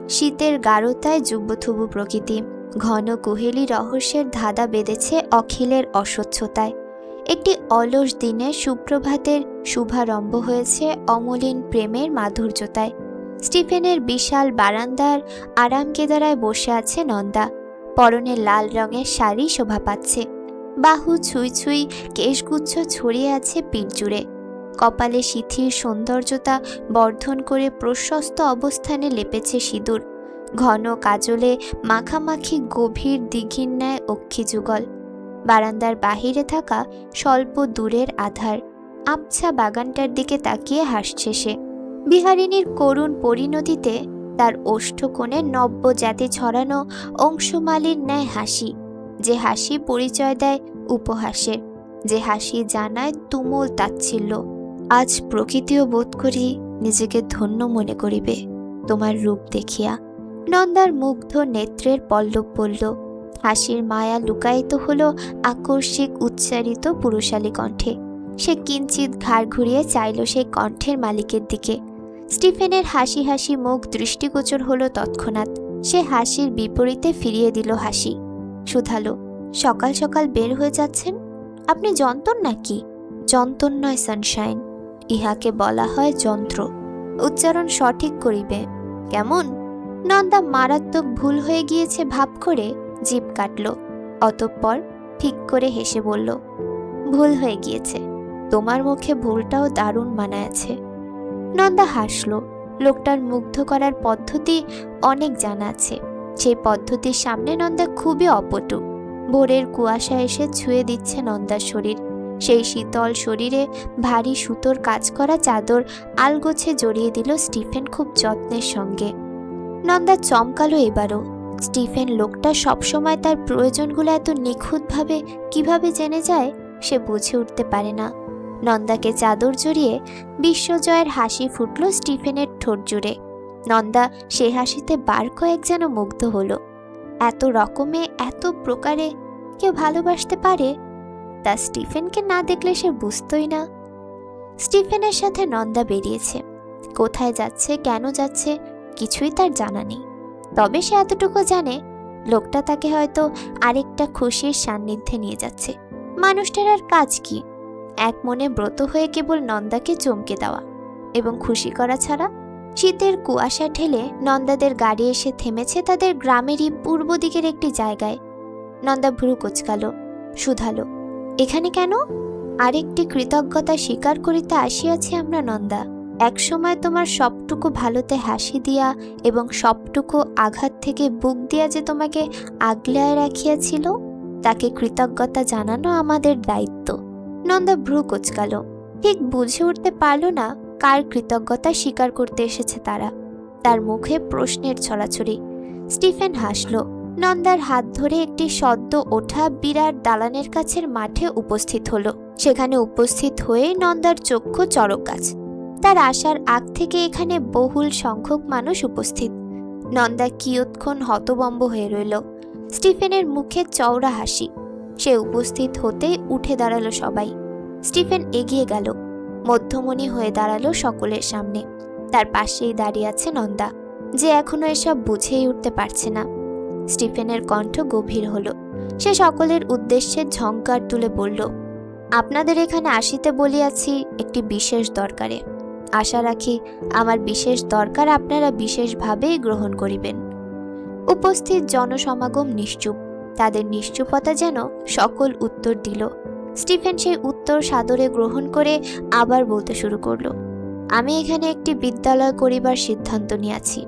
শীতের গাঢ়তায় জুব্বথুবু প্রকৃতি, ঘন কুহেলি রহস্যের ধাঁধা বেঁধেছে অখিলের অস্বচ্ছতায়। একটি অলস দিনে সুপ্রভাতের শুভারম্ভ হয়েছে অমলিন প্রেমের মাধুর্যতায়। স্টিফেনের বিশাল বারান্দার আরাম কেদারায় বসে আছে নন্দা। পরনে লাল রঙের শাড়ি শোভা পাচ্ছে, বাহু ছুঁই ছুঁই কেশগুচ্ছ ছড়িয়ে আছে পিঠ জুড়ে। কপালে সিথির সৌন্দর্যতা বর্ধন করে প্রশস্ত অবস্থানে লেপেছে সিঁদুর। ঘন কাজলে মাখামাখি গভীর দিঘির ন্যায় অক্ষি যুগল। বারান্দার বাহিরে থাকা স্বল্প দূরের আধার আবছা বাগানটার দিকে তাকিয়ে হাসছে সে। বিহারিণীর করুণ পরিণতিতে তার ওষ্ঠকোণে নব্য জাতি ছড়ানো অংশমালির ন্যায় হাসি, যে হাসি পরিচয় দেয় উপহাসের, যে হাসি জানায় তুমুল তাচ্ছিল্য। আজ প্রকৃতিও বোধ করি নিজেকে ধন্য মনে করিবে তোমার রূপ দেখিয়া। নন্দার মুগ্ধ নেত্রের পল্লব পড়ল, হাসির মায়া লুকায়িত হল আকস্মিক উচ্চারিত পুরুষালী কণ্ঠে। সে কিঞ্চিত ঘাড় ঘুরিয়ে চাইল সেই কণ্ঠের মালিকের দিকে। স্টিফেনের হাসি হাসি মুখ দৃষ্টিগোচর হলো তৎক্ষণাৎ। সে হাসির বিপরীতে ফিরিয়ে দিল হাসি, শুধালো, সকাল সকাল বের হয়ে যাচ্ছেন? আপনি যন্তর নাকি? যন্তর নয় সানশাইন, ইহাকে বলা হয় যন্ত্র। উচ্চারণ সঠিক করিবে কেমন? নন্দা মারাত্মক ভুল হয়ে গিয়েছে ভাব করে জিভ কাটল। অতঃপর ঠিক করে হেসে বলল, ভুল হয়ে গিয়েছে, তোমার মুখে ভুলটাও দারুণ মানায় আছে। নন্দা হাসল। লোকটার মুগ্ধ করার পদ্ধতি অনেক জানা আছে, সেই পদ্ধতির সামনে নন্দা খুবই অপটু। ভোরের কুয়াশা এসে ছুঁয়ে দিচ্ছে নন্দার শরীর। সেই শীতল শরীরে ভারী সুতোর কাজ করা চাদর আলগোছে জড়িয়ে দিল স্টিফেন খুব যত্নের সঙ্গে। নন্দা চমকালো এবারও। স্টিফেন লোকটা সবসময় তার প্রয়োজনগুলো এত নিখুঁতভাবে কিভাবে জেনে যায় সে বুঝে উঠতে পারে না। নন্দাকে চাদর জড়িয়ে বিশ্বজয়ের হাসি ফুটল স্টিফেনের ঠোঁট জুড়ে। নন্দা সে হাসিতে বার কয়েক যেন মুগ্ধ হলো। এত রকমে এত প্রকারে কেউ ভালোবাসতে পারে তা স্টিফেনকে না দেখলে সে বুঝতই না। স্টিফেনের সাথে নন্দা বেরিয়েছে, কোথায় যাচ্ছে কেন যাচ্ছে কিছুই তার জানা নেই। তবে সে এতটুকু জানে লোকটা তাকে হয়তো আরেকটা খুশির সান্নিধ্যে নিয়ে যাচ্ছে। মানুষটার আর কাজ কি? এক মনে ব্রত হয়ে কেবল নন্দাকে চমকে দেওয়া এবং খুশি করা ছাড়া। শীতের কুয়াশা ঠেলে নন্দাদের গাড়ি এসে থেমেছে তাদের গ্রামেরই পূর্ব দিকের একটি জায়গায়। নন্দা ভ্রু কোচকালো, শুধালো, এখানে কেন? আরেকটি কৃতজ্ঞতা স্বীকার করিতে আসিয়াছি আমরা নন্দা। একসময় তোমার সবটুকু ভালোতে হাসি দিয়া এবং সবটুকু আঘাত থেকে বুক দিয়া যে তোমাকে আগলায় রাখিয়াছিল, তাকে কৃতজ্ঞতা জানানো আমাদের দায়িত্ব। নন্দা ভ্রু কোচকালো। ঠিক বুঝে উঠতে পারল না কার কৃতজ্ঞতা স্বীকার করতে এসেছে তারা। তার মুখে প্রশ্নের ছড়াছড়ি। স্টিফেন হাসল। নন্দার হাত ধরে একটি সদ্য ওঠা বিরাট দালানের কাছের মাঠে উপস্থিত হলো। সেখানে উপস্থিত হয়ে নন্দার চক্ষু চড়ক গাছ। তার আসার আগ থেকে এখানে বহুল সংখ্যক মানুষ উপস্থিত। নন্দা কিয়ৎক্ষণ হতবম্ব হয়ে রইল। স্টিফেনের মুখে চওড়া হাসি। সে উপস্থিত হতেই উঠে দাঁড়ালো সবাই। স্টিফেন এগিয়ে গেল, মধ্যমণি হয়ে দাঁড়ালো সকলের সামনে। তার পাশেই দাঁড়িয়ে আছে নন্দা, যে এখনো এসব বুঝেই উঠতে পারছে না। স্টিফেনের কণ্ঠ গভীর হলো। সে সকলের উদ্দেশ্যে ঝংকার তুলে বলল, আপনাদের এখানে আসিতে বলিয়াছি একটি বিশেষ দরকারে। আশা রাখি আমার বিশেষ দরকার আপনারা বিশেষভাবেই গ্রহণ করিবেন। উপস্থিত জনসমাগম নিশ্চুপ। তাদের নিশ্চুপতা যেন সকল উত্তর দিল। স্টিফেন সেই উত্তর সাদরে গ্রহণ করে আবার বলতে শুরু করল, আমি এখানে একটি বিদ্যালয় করিবার সিদ্ধান্ত নিয়েছি,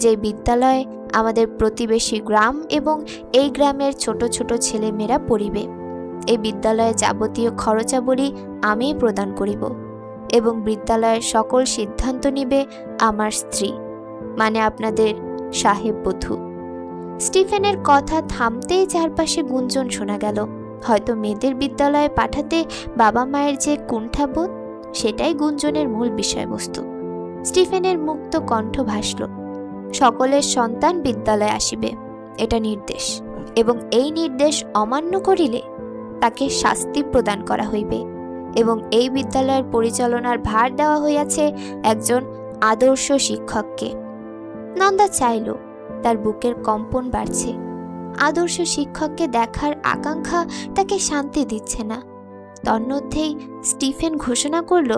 যে বিদ্যালয়ে আমাদের প্রতিবেশী গ্রাম এবং এই গ্রামের ছোট ছোট ছেলেমেয়েরা পড়িবে। এই বিদ্যালয়ে যাবতীয় খরচাবলী আমিই প্রদান করিব এবং বিদ্যালয়ের সকল সিদ্ধান্ত নিবে আমার স্ত্রী, মানে আপনাদের সাহেব বধূ। স্টিফেনের কথা থামতেই চারপাশে গুঞ্জন শোনা গেল। হয়তো মেয়েদের বিদ্যালয়ে পাঠাতে বাবা মায়ের যে কুণ্ঠাবোধ, সেটাই গুঞ্জনের মূল বিষয়বস্তু। স্টিফেনের মুক্ত কণ্ঠ ভাসল, সকলের সন্তান বিদ্যালয়ে আসিবে, এটা নির্দেশ, এবং এই নির্দেশ অমান্য করিলে তাকে শাস্তি প্রদান করা হইবে, এবং এই বিদ্যালয়ের পরিচালনার ভার দেওয়া হইয়াছে একজন আদর্শ শিক্ষককে। নন্দা চাইল তার বুকের কম্পন বাড়ছে। আদর্শ শিক্ষককে দেখার আকাঙ্ক্ষা তাকে শান্তি দিচ্ছে না। তন্মধ্যেই স্টিফেন ঘোষণা করল,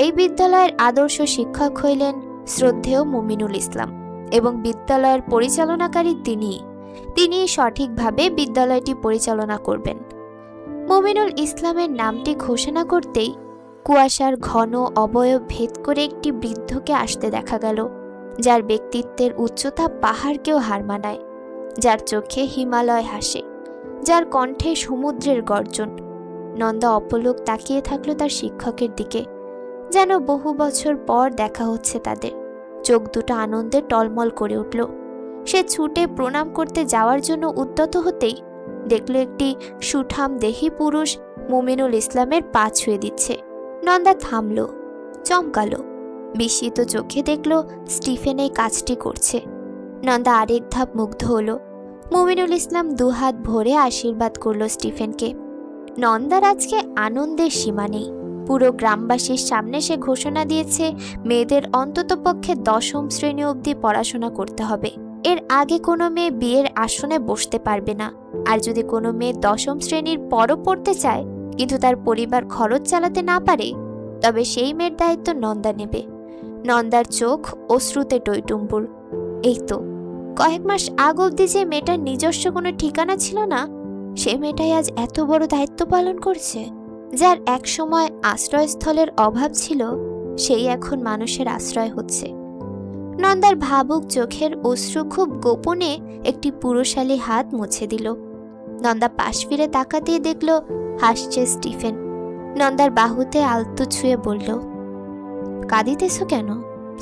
এই বিদ্যালয়ের আদর্শ শিক্ষক হইলেন শ্রদ্ধেয় মুমিনুল ইসলাম এবং বিদ্যালয়ের পরিচালনাকারী তিনি সঠিকভাবে বিদ্যালয়টি পরিচালনা করবেন। মুমিনুল ইসলামের নামটি ঘোষণা করতেই কুয়াশার ঘন অবয়ব ভেদ করে একটি বৃদ্ধকে আসতে দেখা গেল, যার ব্যক্তিত্বের উচ্চতা পাহাড়কেও হার মানায়, যার চোখে হিমালয় হাসে, যার কণ্ঠে সমুদ্রের গর্জন। নন্দা অপলক তাকিয়ে থাকলো তার শিক্ষকের দিকে, যেন বহু বছর পর দেখা হচ্ছে তাদের। চোখ দুটো আনন্দে টলমল করে উঠল। সে ছুটে প্রণাম করতে যাওয়ার জন্য উদ্যত হতেই দেখল একটি সুঠাম দেহী পুরুষ মুমিনুল ইসলামের পা ছুঁয়ে দিচ্ছে। নন্দা থামল, চমকালো, বিস্মিত চোখে দেখল স্টিফেন এই কাজটি করছে। নন্দা আরেক ধাপ মুগ্ধ হলো। মুমিনুল ইসলাম দুহাত ভরে আশীর্বাদ করল স্টিফেনকে। নন্দার আজকে আনন্দের সীমা নেই। পুরো গ্রামবাসীর সামনে সে ঘোষণা দিয়েছে মেয়েদের অন্ততপক্ষে 10ম শ্রেণী অবধি পড়াশোনা করতে হবে। এর আগে কোনো মেয়ে বিয়ের আসনে বসতে পারবে না। আর যদি কোনো মেয়ে 10ম শ্রেণীর পরও পড়তে চায় কিন্তু তার পরিবার খরচ চালাতে না পারে, তবে সেই মেয়ের দায়িত্ব নন্দা নেবে। নন্দার চোখ অশ্রুতে টইটুম্বুর। এই তো কয়েক মাস আগ অবধি যে মেয়েটার নিজস্ব কোনো ঠিকানা ছিল না, সে মেয়েটাই আজ এত বড় দায়িত্ব পালন করছে। যার এক সময় আশ্রয়স্থলের অভাব ছিল, সেই এখন মানুষের আশ্রয় হচ্ছে। নন্দার ভাবুক চোখের অশ্রু খুব গোপনে একটি পুরুষালী হাত মুছে দিল। নন্দা পাশ ফিরে তাকাতেই দেখল হাসছে স্টিফেন। নন্দার বাহুতে আলতো ছুঁয়ে বলল, কাঁদিতেছ কেন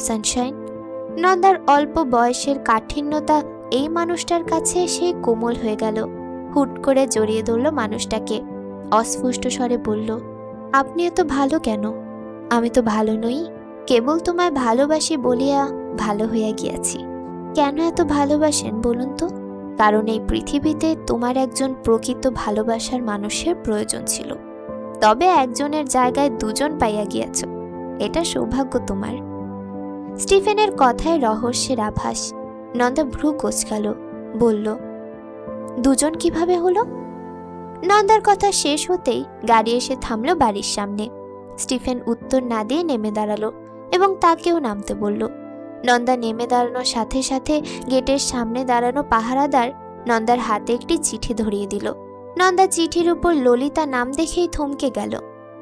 সানশাইন? নন্দার অল্প বয়সের কাঠিন্যতা এই মানুষটার কাছে এসে কোমল হয়ে গেল। হুট করে জড়িয়ে ধরল মানুষটাকে, অস্ফুষ্ট স্বরে বলল, আপনি এত ভালো কেন? আমি তো ভালো নই, কেবল তোমায় ভালোবাসি বলিয়া ভালো হইয়া গিয়াছি। কেন এত ভালোবাসেন বলুন তো? কারণ এই পৃথিবীতে তোমার একজন প্রকৃত ভালোবাসার মানুষের প্রয়োজন ছিল, তবে একজনের জায়গায় দুজন পাইয়া গিয়াছ, এটা সৌভাগ্য তোমার। স্টিফেনের কথায় রহস্যের আভাস। নন্দা ভ্রু কোঁচকাল, বলল, দুজন কিভাবে হলো? নন্দার কথা শেষ হতেই গাড়ি এসে থামল বাড়ির সামনে। স্টিফেন উত্তর না দিয়ে নেমে দাঁড়ালো এবং তাকেও নামতে বলল। নন্দা নেমে দাঁড়ানোর সাথে সাথে গেটের সামনে দাঁড়ানো পাহারাদার নন্দার হাতে একটি চিঠি ধরিয়ে দিল। নন্দা চিঠির উপর ললিতা নাম দেখেই থমকে গেল।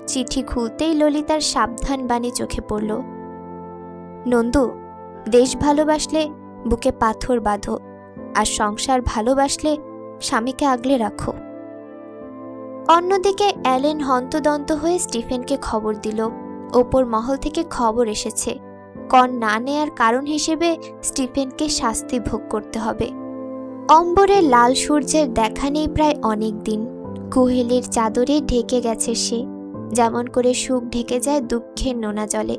চিঠি খুলতেই ললিতার সাবধান বাণী চোখে পড়ল। নন্দু, দেশ ভালোবাসলে বুকে পাথর বাঁধো, আর সংসার ভালোবাসলে স্বামীকে আগলে রাখো। অন্যদিকে অ্যালেন হন্তদন্ত হয়ে স্টিফেনকে খবর দিল, ওপর মহল থেকে খবর এসেছে। কর না নেয়ার কারণ হিসেবে স্টিফেনকে শাস্তি ভোগ করতে হবে। অম্বরে লাল সূর্যের দেখা নেই প্রায় অনেক দিন। কুহেলির চাদরে ঢেকে গেছে সে, যেমন করে সুখ ঢেকে যায় দুঃখের নোনা জলে।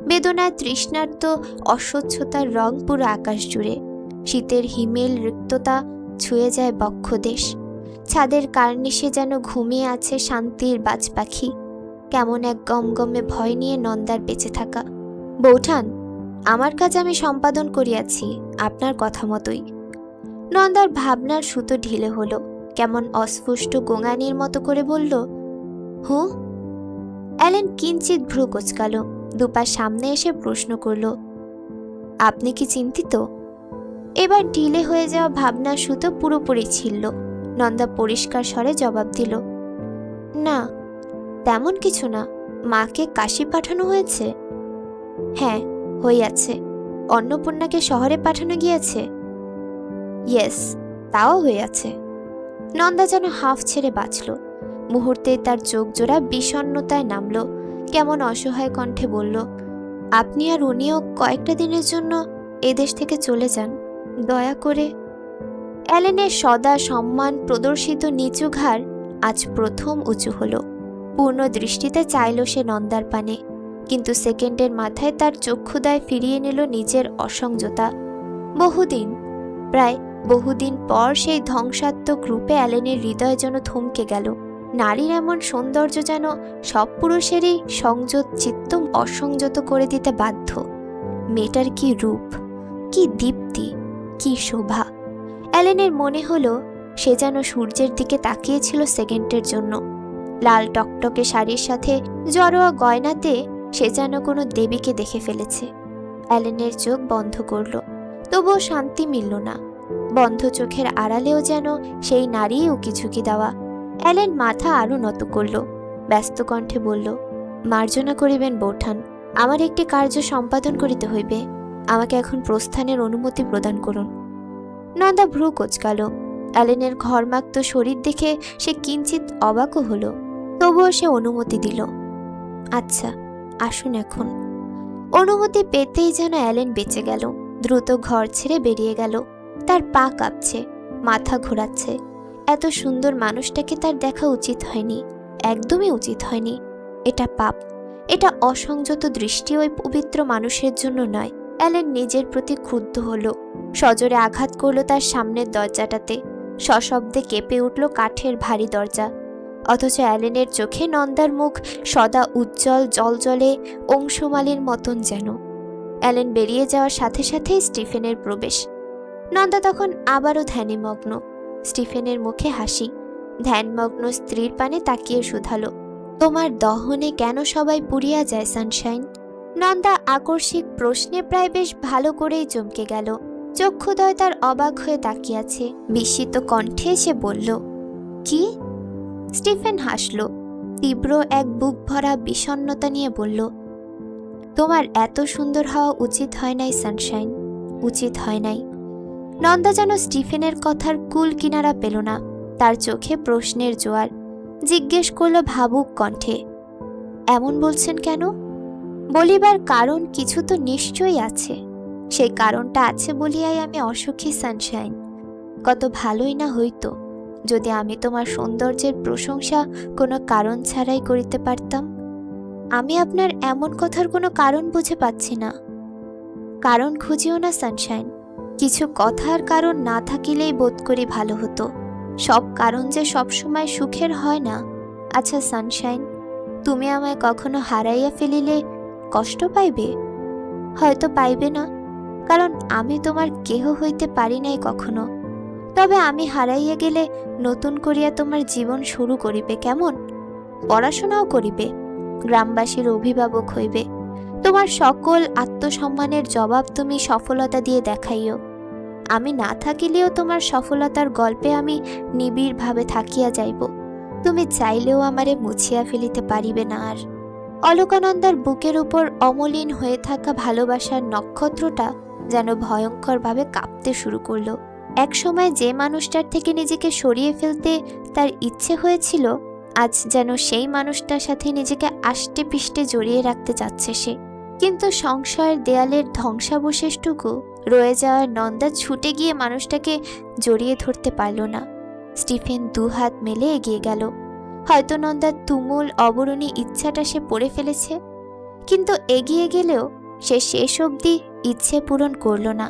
বেদনায় তৃষ্ণার্ত অস্বচ্ছতার রং পুরো আকাশ জুড়ে। শীতের হিমেল রিক্ততা ছুঁয়ে যায় বক্ষদেশ। ছাদের কার্নিশে যেন ঘুমিয়ে আছে শান্তির বাজ পাখি। কেমন এক গমগমে ভয় নিয়ে নন্দার বেঁচে থাকা। বৌঠান, আমার কাজ আমি সম্পাদন করিয়াছি আপনার কথা মতোই। নন্দার ভাবনার সুতো ঢিলে হলো। কেমন অস্ফুষ্ট গোঙানির মতো করে বলল, হুঁ। অ্যালেন কিঞ্চিত ভ্রু কোঁচকাল, দুপা সামনে এসে প্রশ্ন করল, আপনি কি চিন্তিত? এবার ঢিলে হয়ে যাওয়া ভাবনার সুতো পুরোপুরি ছিলল। নন্দা পরিষ্কার স্বরে জবাব দিল, না, তেমন কিছু না। মাকে কাশি পাঠানো হয়েছে? হ্যাঁ, হইয়াছে। অন্নপূর্ণাকে শহরে পাঠানো গিয়েছে? ইয়েস, তাও হইয়াছে। নন্দা যেন হাঁফ ছেড়ে বাঁচল। মুহূর্তেই তার চোখ জোড়া বিষণ্ণতায় নামল। কেমন অসহায় কণ্ঠে বলল, আপনি আর উনিও কয়েকটা দিনের জন্য এদেশ থেকে চলে যান, দয়া করে। অ্যালেনের সদা সম্মান প্রদর্শিত নিচু ঘাড় আজ প্রথম উঁচু হল। পূর্ণ দৃষ্টিতে চাইল সে নন্দার পানে, কিন্তু সেকেন্ডের মাথায় তার চক্ষুদায় ফিরিয়ে নিল নিজের অসংযতা। প্রায় বহুদিন পর সেই ধ্বংসাত্মক রূপে অ্যালেনের হৃদয় যেন থমকে গেল। নারীর এমন সৌন্দর্য যেন সব পুরুষেরই সংযত চিত্ত অসংযত করে দিতে বাধ্য। মেয়েটার কি রূপ, কি দীপ্তি, কি শোভা! অ্যালেনের মনে হলো সে যেন সূর্যের দিকে তাকিয়েছিল সেকেন্ডের জন্য। লাল টকটকে শাড়ির সাথে জড়োয়া গয়নাতে সে যেন কোনো দেবীকে দেখে ফেলেছে। অ্যালেনের চোখ বন্ধ করল, তবুও শান্তি মিলল না। বন্ধ চোখের আড়ালেও যেন সেই নারীই উকিঝুঁকি দেওয়া। অ্যালেন মাথা আরো নত করল, ব্যস্ত কণ্ঠে বলল, মার্জনা করিবেন বৌঠান, আমার একটি কার্য সম্পাদন করিতে হইবে। আমাকে এখন প্রস্থানের অনুমতি প্রদান করুন। নন্দা ভ্রু কোঁচকাল। অ্যালেনের ঘর্মাক্ত শরীর দেখে সে কিঞ্চিত অবাকও হল, তবুও সে অনুমতি দিল। আচ্ছা, আসুন এখন। অনুমতি পেতেই যেন অ্যালেন বেঁচে গেল। দ্রুত ঘর ছেড়ে বেরিয়ে গেল। তার পা কাঁপছে, মাথা ঘোরাচ্ছে। এত সুন্দর মানুষটাকে তার দেখা উচিত হয়নি, একদমই উচিত হয়নি। এটা পাপ, এটা অসংযত দৃষ্টি ওই পবিত্র মানুষের জন্য নয়। অ্যালেন নিজের প্রতি ক্রুদ্ধ হল, সজোরে আঘাত করল তার সামনের দরজাটাতে। সশব্দে কেঁপে উঠল কাঠের ভারী দরজা। অথচ অ্যালেনের চোখে নন্দার মুখ সদা উজ্জ্বল জলজলে অংশমালির মতন যেন। অ্যালেন বেরিয়ে যাওয়ার সাথে সাথেই স্টিফেনের প্রবেশ। নন্দা তখন আবারও ধ্যানে মগ্ন। স্টিফেনের মুখে হাসি। ধ্যানমগ্ন স্ত্রীর পানে তাকিয়ে শুধালো, তোমার দহনে কেন সবাই পুড়িয়া যায় সানশাইন? নন্দা আকস্মিক প্রশ্নে প্রায় বেশ ভালো করেই চমকে গেল। চক্ষুদয় তার অবাক হয়ে তাকিয়াছে। বিস্মিত কণ্ঠে সে বলল, কি? স্টিফেন হাসল, তীব্র এক বুক ভরা বিষণ্ণতা নিয়ে বলল, তোমার এত সুন্দর হওয়া উচিত হয় নাই সানশাইন, উচিত হয় নাই। নন্দা যেন স্টিফেনের কথার কুল কিনারা পেল না। তার চোখে প্রশ্নের জোয়ার। জিজ্ঞেস করল ভাবুক কণ্ঠে, এমন বলছেন কেন? বলিবার কারণ কিছু তো নিশ্চয়ই আছে। সেই কারণটা আছে বলিয়াই আমি অসুখী সানশাইন। কত ভালোই না হইতো যদি আমি তোমার সৌন্দর্যের প্রশংসা কোনো কারণ ছাড়াই করিতে পারতাম। আমি আপনার এমন কথার কোনো কারণ বুঝে পাচ্ছি না। কারণ খুঁজিও না সানশাইন, কিছু কথার কারণ না থাকিলেই বোধ করি ভালো হতো। সব কারণ যে সবসময় সুখের হয় না। আচ্ছা সানশাইন, তুমি আমায় কখনো হারাইয়া ফেলিলে কষ্ট পাইবে? হয়তো পাইবে না, কারণ আমি তোমার কেহ হইতে পারি নাই কখনো। তবে আমি হারাইয়া গেলে নতুন করিয়া তোমার জীবন শুরু করিবে, কেমন? পড়াশোনাও করিবে, গ্রামবাসীর অভিভাবক হইবে। তোমার সকল আত্মসম্মানের জবাব তুমি সফলতা দিয়ে দেখাইও। আমি না থাকিলেও তোমার সফলতার গল্পে আমি নিবিড়ভাবে থাকিয়া যাইব। তুমি চাইলেও আমারে মুছিয়া ফেলিতে পারিবে না আর। অলকানন্দার বুকের উপর অমলিন হয়ে থাকা ভালোবাসার নক্ষত্রটা যেন ভয়ঙ্করভাবে কাঁপতে শুরু করল। একসময় যে মানুষটার থেকে নিজেকে সরিয়ে ফেলতে তার ইচ্ছে হয়েছিল, আজ যেন সেই মানুষটার সাথে নিজেকে আষ্টে পিষ্টে জড়িয়ে রাখতে চাচ্ছে সে। কিন্তু সংশয়ের দেয়ালের ধ্বংসাবশেষটুকু রয়ে যাওয়ার নন্দা ছুটে গিয়ে মানুষটাকে জড়িয়ে ধরতে পারল না। স্টিফেন দুহাত মেলে এগিয়ে গেল। হয়তো নন্দার তুমুল অবরণী ইচ্ছাটা সে পড়ে ফেলেছে, কিন্তু এগিয়ে গেলেও সে শেষ অবধি ইচ্ছে পূরণ করল না।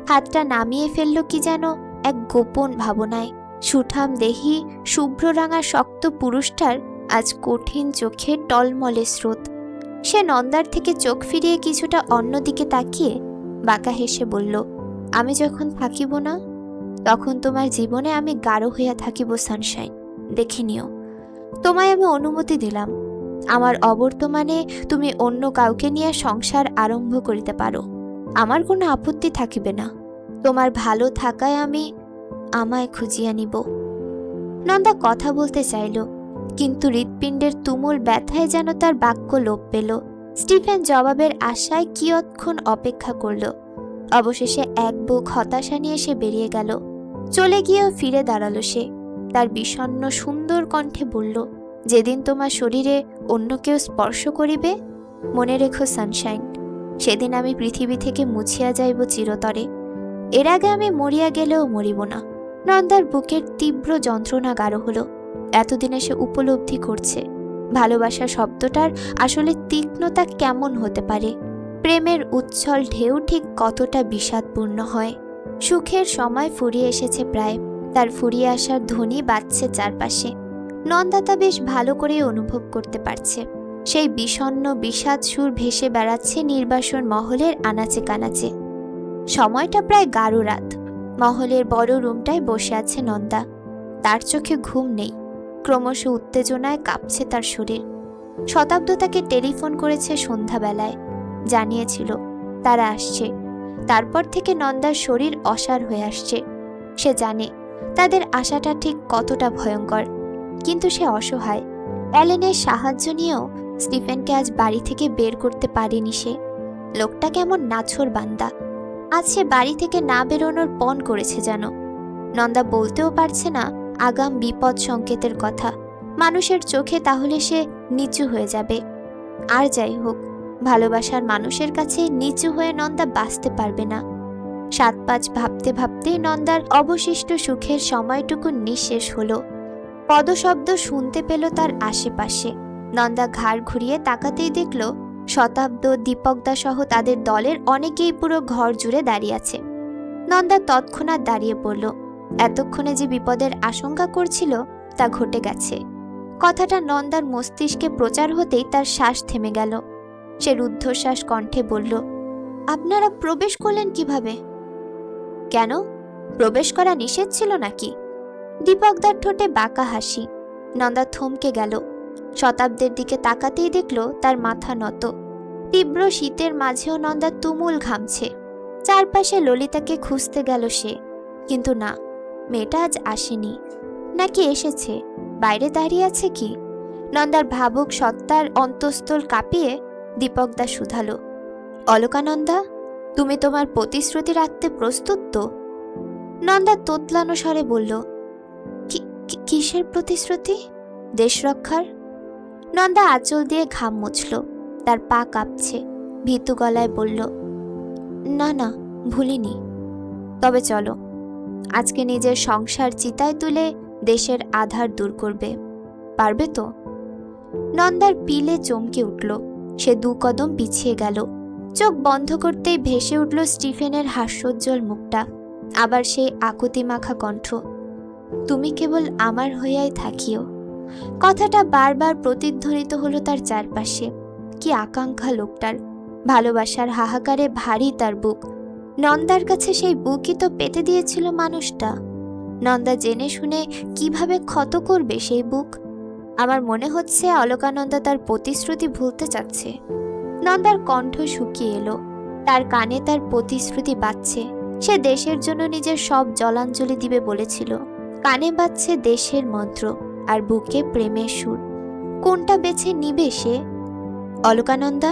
হাতটা নামিয়ে ফেলল কি যেন এক গোপন ভাবনায়। সুঠাম দেহি শুভ্ররাঙা শক্ত পুরুষটার আজ কঠিন চোখে টলমলে স্রোত। সে নন্দার থেকে চোখ ফিরিয়ে কিছুটা অন্যদিকে তাকিয়ে বাঁকা হেসে বলল, আমি যখন থাকিব না তখন তোমার জীবনে আমি গাঢ় হইয়া থাকিব সানশাইন, দেখে নিও। তোমায় আমি অনুমতি দিলাম, আমার অবর্তমানে তুমি অন্য কাউকে নিয়ে সংসার আরম্ভ করিতে পারো, আমার কোনো আপত্তি থাকিবে না। তোমার ভালো থাকায় আমি আমায় খুঁজিয়া নিব। নন্দা কথা বলতে চাইল, কিন্তু হৃৎপিণ্ডের তুমুল ব্যথায় যেন তার বাক্য লোপ পেল। স্টিফেন জবাবের আশায় কিয়ৎক্ষণ অপেক্ষা করল। অবশেষে এক বুক হতাশা নিয়ে সে বেরিয়ে গেল। চলে গিয়েও ফিরে দাঁড়ালো সে। তার বিষণ্ণ সুন্দর কণ্ঠে বলল, যেদিন তোমার শরীরে অন্য কেউ স্পর্শ করিবে, মনে রেখো সানশাইন, সেদিন আমি পৃথিবী থেকে মুছিয়া যাইব চিরতরে। এর আগে আমি মরিয়া গেলেও মরিব না। নন্দার বুকের তীব্র যন্ত্রণা গাঢ় হলো। এতদিনে সে উপলব্ধি করছে ভালোবাসা শব্দটার আসলে তীক্ষ্ণতা কেমন হতে পারে। প্রেমের উচ্ছল ঢেউ ঠিক কতটা বিষাদপূর্ণ হয়। সুখের সময় ফুরিয়ে এসেছে প্রায়। তার ফুরিয়ে আসার ধ্বনি বাজছে চারপাশে। নন্দা তা বেশ ভালো করে অনুভব করতে পারছে। সেই বিষণ্ণ বিষাদ সুর ভেসে বেড়াচ্ছে নির্বাসন মহলের আনাচে কানাচে। সময়টা প্রায় 11 রাত। মহলের বড় রুমটায় বসে আছে নন্দা। তার চোখে ঘুম নেই, ক্রমশ উত্তেজনায় কাঁপছে তার শরীর। শতাব্দ তাকে টেলিফোন করেছে সন্ধ্যাবেলায়, জানিয়েছিল তারা আসছে। তারপর থেকে নন্দার শরীর অসাড় হয়ে আসছে। সে জানে তাদের আশাটা ঠিক কতটা ভয়ঙ্কর, কিন্তু সে অসহায়। অ্যালেনের সাহায্য নিয়েও স্টিফেনকে আজ বাড়ি থেকে বের করতে পারেনি সে। লোকটা কেমন নাছোড় বান্দা, আজ সে বাড়ি থেকে না বেরোনোর পণ করেছে যেন। নন্দা বলতেও পারছে না আগাম বিপদ সংকেতের কথা। মানুষের চোখে তাহলে সে নিচু হয়ে যাবে। আর যাই হোক, ভালোবাসার মানুষের কাছে নিচু হয়ে নন্দা বাঁচতে পারবে না। 7-5 ভাবতে ভাবতেই নন্দার অবশিষ্ট সুখের সময়টুকু নিঃশেষ হলো। পদশব্দ শুনতে পেল তার আশেপাশে। নন্দা ঘাড় ঘুরিয়ে তাকাতেই দেখল শতাব্দ, দীপকদা সহ তাদের দলের অনেকেই পুরো ঘর জুড়ে দাঁড়িয়ে আছে। নন্দা তৎক্ষণাৎ দাঁড়িয়ে পড়ল। এতক্ষণে যে বিপদের আশঙ্কা করছিল তা ঘটে গেছে। কথাটা নন্দার মস্তিষ্কে প্রচার হতেই তার শ্বাস থেমে গেল। সে রুদ্ধশ্বাস কণ্ঠে বলল, আপনারা প্রবেশ করলেন কিভাবে? কেন, প্রবেশ করা নিষেধ ছিল নাকি? দীপকদার ঠোঁটে বাঁকা হাসি। নন্দা থমকে গেল। শতাব্দের দিকে তাকাতেই দেখল তার মাথা নত। তীব্র শীতের মাঝেও নন্দা তুমুল ঘামছে। চারপাশে ললিতাকে খুঁজতে গেল সে, কিন্তু না, মেয়েটা আজ আসেনি। নাকি এসেছে, বাইরে দাঁড়িয়ে আছে কি? নন্দার ভাবুক সত্তার অন্তঃস্থল কাঁপিয়ে দীপকদা শুধালো, অলকানন্দা, তুমি তোমার প্রতিশ্রুতি রাখতে প্রস্তুত তো? নন্দা তোতলানো স্বরে বলল, কিসের প্রতিশ্রুতি? দেশ রক্ষার। নন্দা আঁচল দিয়ে ঘাম মুছল। তার পা কাঁপছে। ভীতু গলায় বলল, না না, ভুলিনি। তবে চলো, আজকে নিজের সংসার চিতায় তুলে দেশের আধার দূর করবে। পারবে তো? নন্দার পিলে চমকে উঠল। সে 2 কদম পিছিয়ে গেল। চোখ বন্ধ করতেই ভেসে উঠল স্টিফেনের হাস্যোজ্জ্বল মুখটা। আবার সেই আকুতি মাখা কণ্ঠ, তুমি কেবল আমার হইয়াই থাকিও। কথাটা বারবার প্রতিধ্বনিত হলো তার চারপাশে। কি আকাঙ্ক্ষা লোকটার! ভালোবাসার হাহাকারে ভারী তার বুক। নন্দার কাছে সেই বুকই তো পেতে দিয়েছিল মানুষটা। নন্দা জেনে শুনে কিভাবে ক্ষত করবে সেই বুক? আমার মনে হচ্ছে অলকানন্দা তার প্রতিশ্রুতি ভুলতে চাচ্ছে। নন্দার কণ্ঠ শুকিয়ে এলো। তার কানে তার প্রতিশ্রুতি বাজছে। সে দেশের জন্য নিজের সব জলাঞ্জলি দিবে বলেছিল। কানে বাজছে দেশের মন্ত্র, আর বুকে প্রেমের সুর। কোনটা বেছে নিবে সে? অলকানন্দা,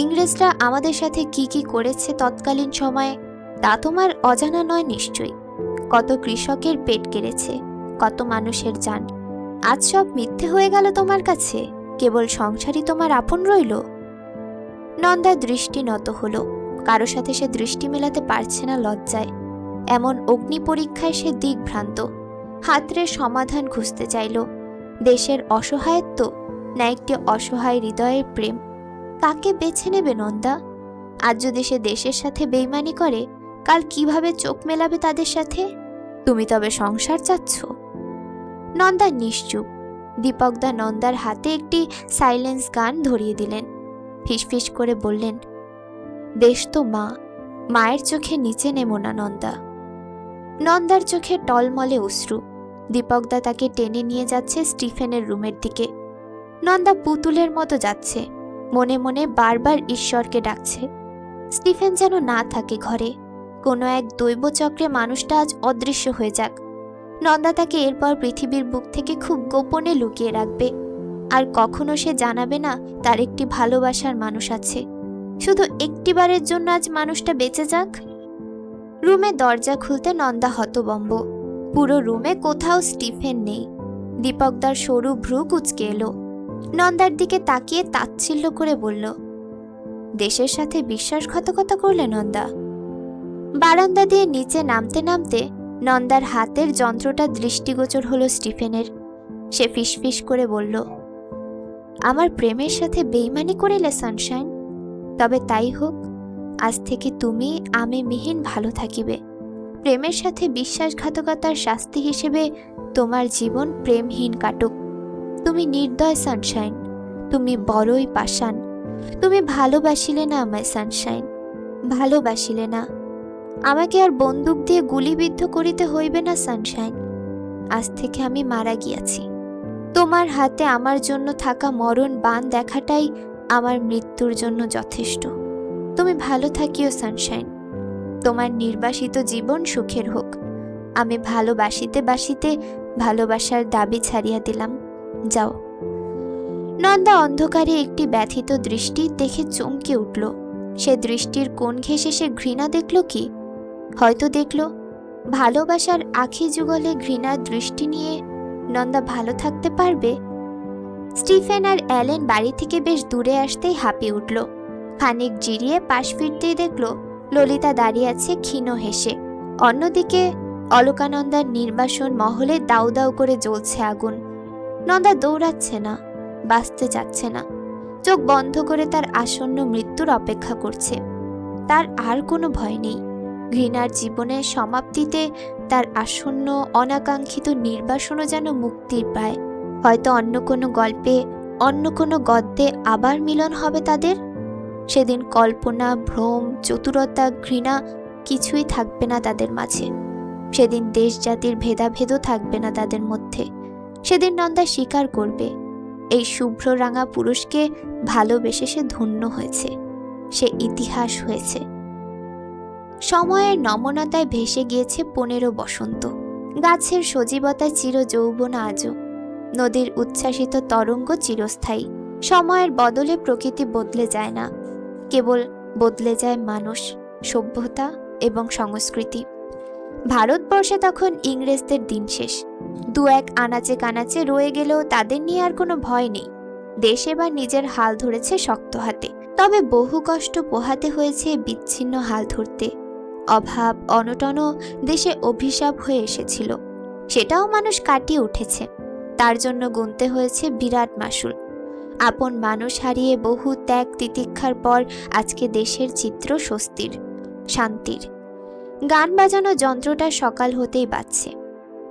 ইংরেজরা আমাদের সাথে কি কি করেছে তৎকালীন সময়ে তা তোমার অজানা নয় নিশ্চয়ই। কত কৃষকের পেট কেড়েছে, কত মানুষের জান। আজ সব মিথ্যে হয়ে গেল তোমার কাছে? কেবল সংসারই তোমার আপন রইল? নন্দার দৃষ্টি নত হলো। কারো সাথে সে দৃষ্টি মেলাতে পারছে না লজ্জায়। এমন অগ্নি পরীক্ষায় সে দিকভ্রান্ত। হাতরে সমাধান খুঁজতে চাইল। দেশের অসহায়ত্ব না একটি অসহায় হৃদয়ের প্রেম? কাকে বেছে নেবে নন্দা? আজ যদি সে দেশের সাথে বেইমানি করে, কাল কিভাবে চোখ মেলাবে তাদের সাথে? তুমি তবে সংসার চাচ্ছ? নন্দা নিশ্চুপ। দীপকদা নন্দার হাতে একটি সাইলেন্স গান ধরিয়ে দিলেন। ফিসফিস করে বললেন, দেশ তো মা, মায়ের চোখে নিচে নেমো না নন্দা। নন্দার চোখে টলমলে অশ্রু। দীপকদা তাকে টেনে নিয়ে যাচ্ছে স্টিফেনের রুমের দিকে। নন্দা পুতুলের মতো যাচ্ছে, মনে মনে বারবার ঈশ্বরকে ডাকছে স্টিফেন যেন না থাকে ঘরে। কোনো এক দৈবচক্রে মানুষটা আজ অদৃশ্য হয়ে যাক। নন্দা তাকে এরপর পৃথিবীর বুক থেকে খুব গোপনে লুকিয়ে রাখবে। আর কখনো সে জানাবে না তার একটি ভালোবাসার মানুষ আছে। শুধু একটিবারের জন্য আজ মানুষটা বেঁচে যাক। রুমে দরজা খুলতে নন্দা হতবম্ব। পুরো রুমে কোথাও স্টিফেন নেই। দীপকদার সরু ভ্রু কুঁচকে এলো। নন্দার দিকে তাকিয়ে তাচ্ছিল্য করে বলল, দেশের সাথে বিশ্বাসঘাতকতা করলে নন্দা? বারান্দা দিয়ে নিচে নামতে নামতে নন্দার হাতের যন্ত্রটা দৃষ্টিগোচর হলো স্টিফেনের। সে ফিসফিস করে বলল, আমার প্রেমের সাথে বেইমানি করিলে সানশাইন? তবে তাই হোক, আজ থেকে তুমি আমি মিহিন ভালো থাকিবে। প্রেমের সাথে বিশ্বাসঘাতকতার শাস্তি হিসেবে তোমার জীবন প্রেমহীন কাটুক। তুমি নির্দয় সানশাইন, তুমি বড়ই পাষাণ। তুমি ভালোবাসিলে না আমায় সানশাইন, ভালোবাসিলে না। আমাকে আর বন্দুক দিয়ে গুলিবিদ্ধ করিতে হইবে না সানশাইন। আজ থেকে আমি মারা গিয়াছি। তোমার হাতে আমার জন্য থাকা মরণ বাণ দেখাটাই আমার মৃত্যুর জন্য যথেষ্ট। তুমি ভালো থাকিও সানশাইন। তোমার নির্বাসিত জীবন সুখের হোক। আমি ভালোবাসিতে বাসিতে ভালোবাসার দাবি ছাড়িয়া দিলাম। যাও। নন্দা অন্ধকারে একটি ব্যথিত দৃষ্টি দেখে চমকে উঠল। সে দৃষ্টির কোণ ঘেঁষে সে ঘৃণা দেখল কি? হয়তো দেখল ভালোবাসার আখি যুগলে ঘৃণার দৃষ্টি নিয়ে নন্দা ভালো থাকতে পারবে। স্টিফেন আর অ্যালেন বাড়ি থেকে বেশ দূরে আসতেই হাঁপিয়ে উঠল। খানিক জিরিয়ে পাশ ফিরতেই দেখল ললিতা দাঁড়িয়ে আছে ক্ষীণ হেসে। অন্যদিকে অলকানন্দার নির্বাসন মহলে দাউ দাউ করে জ্বলছে আগুন। নন্দা দৌড়াচ্ছে না, বাঁচতে চাচ্ছে না। চোখ বন্ধ করে তার আসন্ন মৃত্যুর অপেক্ষা করছে। তার আর কোনো ভয় নেই। ঘৃণার জীবনের সমাপ্তিতে তার আসন্ন অনাকাঙ্ক্ষিত নির্বাসনও যেন মুক্তির পায়। হয়তো অন্য কোনো গল্পে, অন্য কোনো গদ্যে আবার মিলন হবে তাদের। সেদিন কল্পনা, ভ্রম, চতুরতা, ঘৃণা কিছুই থাকবে না তাদের মাঝে। সেদিন দেশ জাতির ভেদাভেদও থাকবে না তাদের মধ্যে। সেদিন নন্দা স্বীকার করবে এই শুভ্র রাঙা পুরুষকে ভালোবেসে সে ধন্য হয়েছে, সে ইতিহাস হয়েছে। সময়ের নমনতায় ভেসে গিয়েছে 15 বসন্ত। গাছের সজীবতায় চির যৌবন আজও। নদীর উচ্ছ্বাসিত তরঙ্গ চিরস্থায়ী। সময়ের বদলে প্রকৃতি বদলে যায় না, কেবল বদলে যায় মানুষ, সভ্যতা এবং সংস্কৃতি। ভারতবর্ষে তখন ইংরেজদের দিন শেষ। 2-1 আনাচে কানাচে রয়ে গেলেও তাদের নিয়ে আর কোনো ভয় নেই। দেশ এবার নিজের হাল ধরেছে শক্ত হাতে। তবে বহু কষ্ট পোহাতে হয়েছে বিচ্ছিন্ন হাল ধরতে। অভাব অনটনও দেশে অভিশাপ হয়ে এসেছিল, সেটাও মানুষ কাটিয়ে উঠেছে। তার জন্য গুনতে হয়েছে বিরাট মাসুল। আপন মানুষ হারিয়ে বহু ত্যাগ তিতিক্ষার পর আজকে দেশের চিত্র স্বস্তির, শান্তির। গান বাজানো যন্ত্রটা সকাল হতেই বাজছে।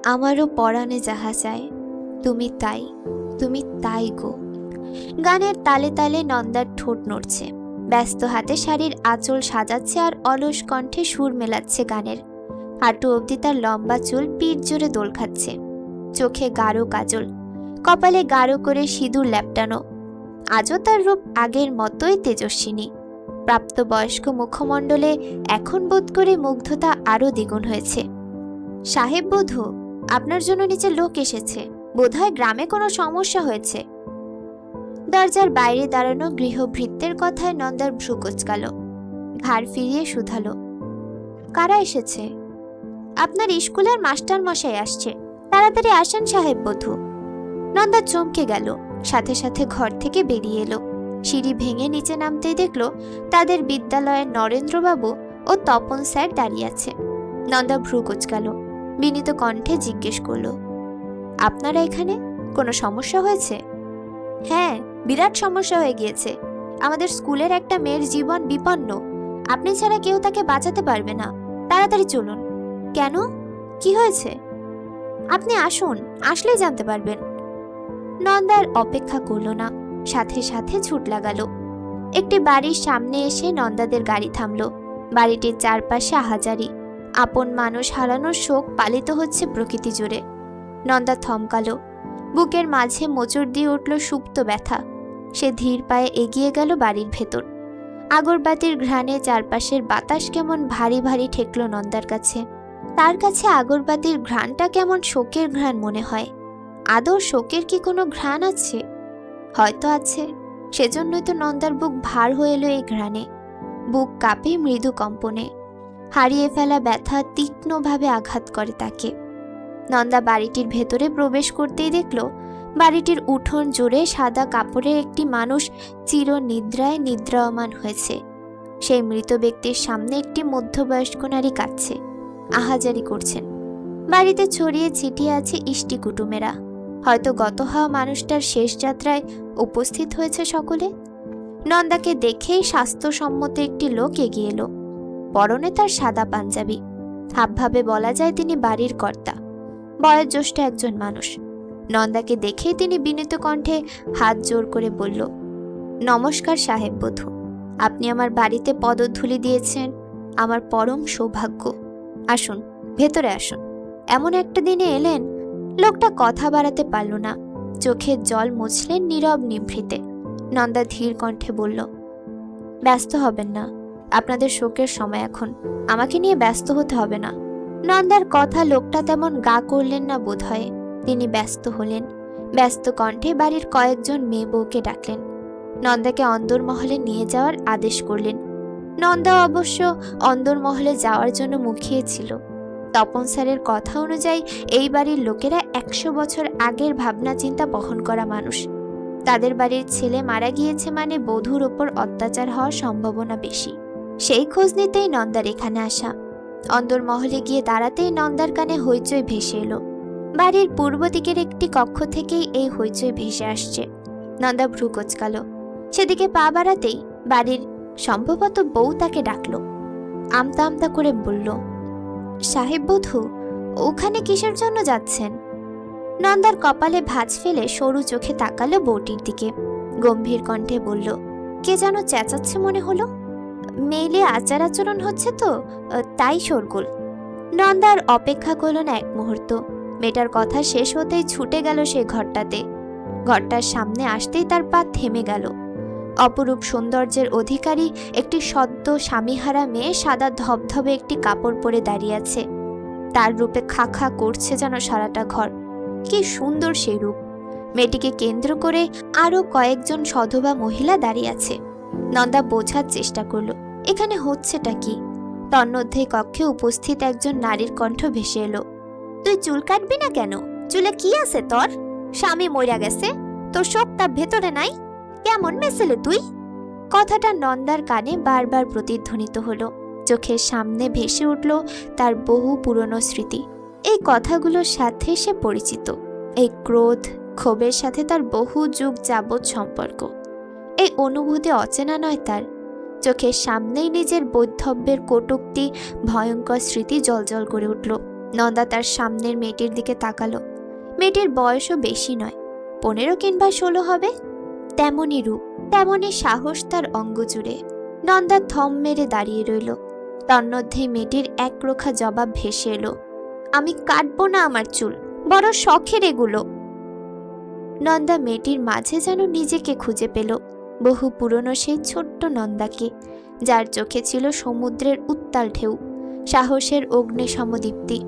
আমারও পরাণে যাহা চায়, তুমি তাই, তুমি তাই গো। গানের তালে তালে নন্দার ঠোঁট নড়ছে। ব্যস্ত হাতে শাড়ির আঁচল সাজাচ্ছে আর অলস কণ্ঠে সুর মেলাচ্ছে গানের। হাঁটু অবধি তার লম্বা চুল পিঠ জোরে দোল খাচ্ছে। চোখে গাঢ় কাজল, কপালে গাঢ় করে সিঁদুর ল্যাপটানো। আজও তার রূপ আগের মতোই তেজস্বিনী। প্রাপ্তবয়স্ক মুখমণ্ডলে এখন বোধ করে মুগ্ধতা আরও দ্বিগুণ হয়েছে। সাহেব বধূ, আপনার জন্য নিচে লোক এসেছে। বোধহয় গ্রামে কোনো সমস্যা হয়েছে। দরজার বাইরে দাঁড়ানো গৃহভৃত্যের কথায় নন্দার ভ্রু কোঁচকাল। ঘাড় ফিরিয়ে শুধালো, কারা এসেছে? আপনার স্কুলের মাস্টার মশাই আসছে, তাড়াতাড়ি আসেন সাহেব বধূ। নন্দা চমকে গেল, সাথে সাথে ঘর থেকে বেরিয়ে এলো। সিঁড়ি ভেঙে নিচে নামতেই দেখল তাদের বিদ্যালয়ের নরেন্দ্রবাবু ও তপন স্যার দাঁড়িয়ে আছে। নন্দা ভ্রু কোঁচকাল, বিনীত কণ্ঠে জিজ্ঞেস করল, আপনারা এখানে? কোনো সমস্যা হয়েছে? হ্যাঁ, বিরাট সমস্যা হয়ে গিয়েছে। আমাদের স্কুলের একটা মেয়ের জীবন বিপন্ন। আপনি ছাড়া কেউ তাকে বাঁচাতে পারবে না। তাড়াতাড়ি চলুন। কেন, কি হয়েছে? আপনি আসুন, আসলেই জানতে পারবেন। নন্দার অপেক্ষা করল না, সাথে সাথে ছুট লাগালো। একটি বাড়ির সামনে এসে নন্দাদের গাড়ি থামল। বাড়িটির চারপাশে আহাজারি। আপন মানুষ হারানোর শোক পালিত হচ্ছে প্রকৃতি জুড়ে। নন্দা থমকালো। বুকের মাঝে মোচড় দিয়ে উঠল সুপ্ত ব্যথা। সে ধীর পায়ে এগিয়ে গেল বাড়ির ভেতর। আগরবাতির ঘ্রাণে চারপাশের বাতাস কেমন ভারী ভারী ঠেকল নন্দার কাছে। তার কাছে আগরবাতির ঘ্রাণটা কেমন শোকের ঘ্রাণ মনে হয়। আদৌ শোকের কি কোনো ঘ্রাণ আছে? হয়তো আছে, সেজন্যই তো নন্দার বুক ভার হয়ে এলো এই ঘ্রাণে। বুক কাঁপে মৃদু কম্পনে। হারিয়ে ফেলা ব্যথা তীক্ষ্ণভাবে আঘাত করে তাকে। নন্দা বাড়িটির ভেতরে প্রবেশ করতেই দেখল বাড়িটির উঠোন জুড়ে সাদা কাপড়ে একটি মানুষ চির নিদ্রায় নিদ্রায়মান হয়েছে। সেই মৃত ব্যক্তির সামনে একটি মধ্যবয়স্ক নারী কাঁদছে, আহাজারি করছেন। বাড়িতে ছড়িয়ে ছিটিয়ে আছে ইষ্টি কুটুমেরা। হয়তো গত হওয়া মানুষটার শেষ যাত্রায় উপস্থিত হয়েছে সকলে। নন্দাকে দেখেই স্বাস্থ্যসম্মত একটি লোক এগিয়ে এলো। পরনে তার সাদা পাঞ্জাবি। হাবভাবে বলা যায় তিনি বাড়ির কর্তা, বয়োজ্যেষ্ঠ একজন মানুষ। নন্দাকে দেখেই তিনি বিনীত কণ্ঠে হাত জোর করে বলল, নমস্কার সাহেব বধূ। আপনি আমার বাড়িতে পদধূলি দিয়েছেন, আমার পরম সৌভাগ্য। আসুন, ভেতরে আসুন। এমন একটা দিনে এলেন। লোকটা কথা বাড়াতে পারল না, চোখের জল মুছলেন নীরব নিভৃতে। নন্দা ধীর কণ্ঠে বলল, ব্যস্ত হবেন না, আপনাদের শোকের সময় এখন, আমাকে নিয়ে ব্যস্ত হতে হবে না। নন্দার কথা লোকটা তেমন গা করলেন না বোধহয়। তিনি ব্যস্ত হলেন। ব্যস্ত কণ্ঠে বাড়ির কয়েকজন মেয়ে বউকে ডাকলেন। নন্দাকে অন্দরমহলে নিয়ে যাওয়ার আদেশ করলেন। নন্দাও অবশ্য অন্দরমহলে যাওয়ার জন্য মুখিয়েছিল। তপন স্যারের কথা অনুযায়ী এই বাড়ির লোকেরা 100 বছর আগের ভাবনা চিন্তা বহন করা মানুষ। তাদের বাড়ির ছেলে মারা গিয়েছে মানে বধূর ওপর অত্যাচার হওয়ার সম্ভাবনা বেশি। সেই খোঁজ নিতেই নন্দার এখানে আসা। অন্দরমহলে গিয়ে দাঁড়াতেই নন্দার কানে হইচই ভেসে এলো। বাড়ির পূর্ব দিকের একটি কক্ষ থেকেই এই হইচই ভেসে আসছে। নন্দা ভ্রু কোঁচকাল। সেদিকে পা বাড়াতেই বাড়ির সম্ভবত বউ তাকে ডাকল। আমতা আমতা করে বলল, সাহেব বধূ, ওখানে কিসের জন্য যাচ্ছেন? নন্দার কপালে ভাঁজ ফেলে সরু চোখে তাকালো বউটির দিকে। গম্ভীর কণ্ঠে বলল, কে যেন চেঁচাচ্ছে মনে হলো। মেইলে আচার আচরণ হচ্ছে তো, তাই শোরগোল। নন্দার অপেক্ষা করল না এক মুহূর্ত। মেয়েটার কথা শেষ হতেই ছুটে গেল সে ঘরটাতে। ঘরটার সামনে আসতেই তার পা থেমে গেল। অপরূপ সৌন্দর্যের অধিকারী একটি সদ্য স্বামীহারা মেয়ে সাদা ধবধবে একটি কাপড় পরে দাঁড়িয়ে আছে। তার রূপে খা খা করছে যেন সারাটা ঘর। কি সুন্দর সেই রূপ! মেয়েটিকে কেন্দ্র করে আরো কয়েকজন সধবা মহিলা দাঁড়িয়ে আছে। নন্দা বোঝার চেষ্টা করল এখানে হচ্ছেটা কি। তন্মধ্যে কক্ষে উপস্থিত একজন নারীর কণ্ঠ ভেসে এলো, তুই চুল কাটবি না কেন? চুলে কি আছে তোর? স্বামী মইরা গেছে, তোর শোক তার ভেতরে নাই? কেমন মেসেলে তুই? কথাটা নন্দার কানে বারবার প্রতিধ্বনিত হলো। চোখের সামনে ভেসে উঠল তার বহু পুরনো স্মৃতি। এই কথাগুলোর সাথে সে পরিচিত। এই ক্রোধ, ক্ষোভের সাথে তার বহু যুগ যাবৎ সম্পর্ক। এই অনুভূতি অচেনা নয় তার। চোখের সামনেই নিজের বৈধব্যের কটূক্তি, ভয়ঙ্কর স্মৃতি জলজল করে উঠল। নন্দা তার সামনের মেয়েটির দিকে তাকালো। মেয়েটির বয়সও বেশি নয়, 15 কিংবা 16 হবে। তেমনই রূপ, তেমনই সাহস তার অঙ্গ জুড়ে। নন্দা থম মেরে দাঁড়িয়ে রইল। তন্মধ্যেই মেয়েটির একরোখা জবাব ভেসে এলো, আমি কাটবো না আমার চুল, বড় শখের এগুলো। নন্দা মেয়েটির মাঝে যেন নিজেকে খুঁজে পেল, বহু পুরনো সেই ছোট্ট নন্দাকে, যার চোখে ছিল সমুদ্রের উত্তাল ঢেউ, সাহসের অগ্নি সমদীপ্তি।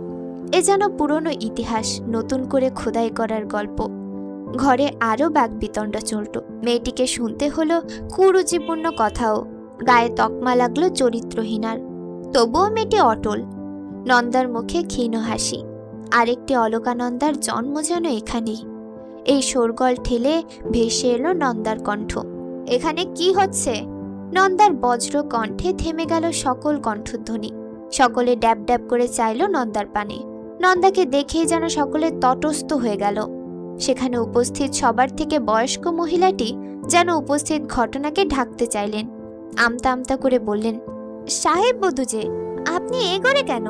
এ যেন পুরনো ইতিহাস নতুন করে খোদাই করার গল্প। ঘরে আরও বাকবিতণ্ডা চলত। মেয়েটিকে শুনতে হলো কুরুচিপূর্ণ কথাও, গায়ে তকমা লাগলো চরিত্রহীনার। তবুও মেয়েটি অটল। নন্দার মুখে ক্ষীণ হাসি। আরেকটি অলকানন্দার জন্ম যেন এখানেই। এই শোরগোল ঠেলে ভেসে এলো নন্দার কণ্ঠ, এখানে কি হচ্ছে? নন্দার বজ্র কণ্ঠে থেমে গেল সকল কণ্ঠধ্বনি। সকলে ড্যাব ড্যাব করে চাইল নন্দার পানে। নন্দাকে দেখেই যেন সকলে তটস্থ হয়ে গেল। সেখানে উপস্থিত সবার থেকে বয়স্ক মহিলাটি যেন উপস্থিত ঘটনাকে ঢাকতে চাইলেন। আমতা আমতা করে বললেন, সাহেব বধূ যে, আপনি এ ঘরে কেন?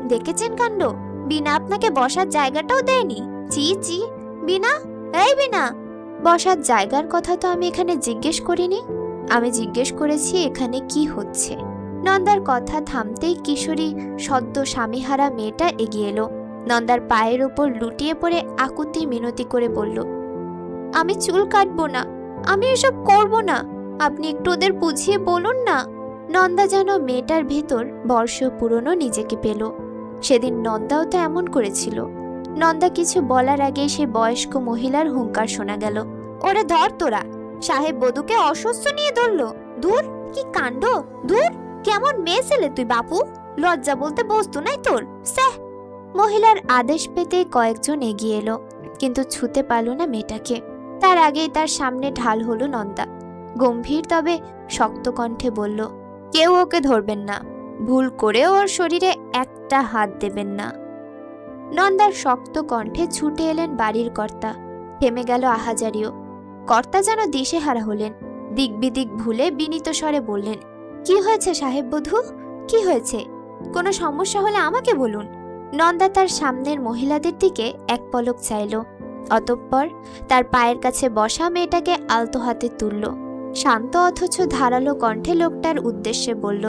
দেখেছেন কাণ্ড, বিনা আপনাকে বসার জায়গাটাও দেয়নি। চি চি, বিনা, এই বিনা। বসার জায়গার কথা তো আমি এখানে জিজ্ঞেস করিনি। আমি জিজ্ঞেস করেছি এখানে কি হচ্ছে। নন্দার কথা থামতেই কিশোরী সদ্য স্বামীহারা মেয়েটা এগিয়ে এলো। নন্দার পায়ের উপর লুটিয়ে পড়ে আকুতি মিনতি করে বলল, আমি চুল কাটবো না, আমি এসব করব না, আপনি একটু ওদের বুঝিয়ে বলুন না। নন্দা যেন মেয়েটার ভেতর বর্ষ পুরনো নিজেকে পেল। সেদিন নন্দাও তো এমন করেছিল। নন্দা কিছু বলার আগে সে বয়স্ক মহিলার হুঙ্কার শোনা গেল, ওরে ধর তোরা! সাহেব বধূকে অসুস্থ নিয়ে ধরল। দূর, কি কাণ্ড! দূর, কেমন মেয়ে ছেলে তুই বাপু! লজ্জা বলতে বস্তু নাই তোর, স্যাহ! মহিলার আদেশ পেতে কয়েকজন এগিয়ে এলো, কিন্তু ছুতে পারল না মেয়েটাকে। তার আগেই তার সামনে ঢাল হলো নন্দা। গম্ভীর তবে শক্ত কণ্ঠে বলল, কেউ ওকে ধরবেন না, ভুল করেও ওর শরীরে একটা হাত দেবেন না। নন্দার শক্ত কণ্ঠে ছুটে এলেন বাড়ির কর্তা। থেমে গেল আহাজারিও। কর্তা যেন দিশেহারা হলেন। দিক বিদিক ভুলে বিনীত স্বরে বললেন, কি হয়েছে সাহেব বধূ? কি হয়েছে? কোনো সমস্যা হলে আমাকে বলুন। নন্দা তার সামনের মহিলাদের দিকে এক পলক চাইল, অতঃপর তার পায়ের কাছে বসা মেয়েটাকে আলতো হাতে তুলল। শান্ত অথচ ধারালো কণ্ঠে লোকটার উদ্দেশ্যে বলল,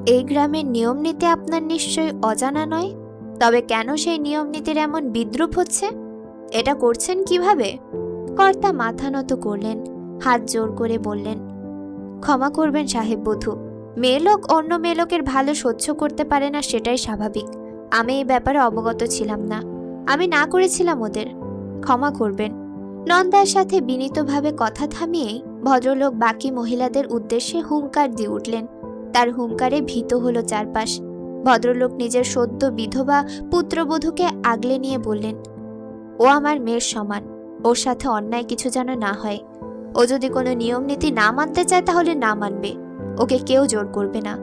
এই গ্রামের নিয়ম নীতি আপনার নিশ্চয়ই অজানা নয়। তবে কেন সেই নিয়ম নীতির এমন বিদ্রূপ হচ্ছে? এটা করছেন কিভাবে? কর্তা মাথা নত করলেন, হাত জোর করে বললেন, ক্ষমা করবেন সাহেব বধূ, মেয়েলোক অন্য মেয়েলোকের ভালো সহ্য করতে পারে না, সেটাই স্বাভাবিক। আমি এই ব্যাপারে অবগত ছিলাম না, আমি না করেছিলাম ওদের, ক্ষমা করবেন। নন্দার সাথে বিনীতভাবে কথা থামিয়েই ভদ্রলোক বাকি মহিলাদের উদ্দেশ্যে হুঙ্কার দিয়ে উঠলেন। তার হুঙ্কারে ভীত হলো চারপাশ। ভদ্রলোক নিজের সদ্য বিধবা পুত্রবধূকে আগলে নিয়ে বললেন, ও আমার মেয়ের সমান, ওর সাথে অন্যায় কিছু যেন না হয়। ও যদি কোনো নিয়ম নীতি না মানতে চায় তাহলে না মানবে, ওকে কেউ জোর করবে না।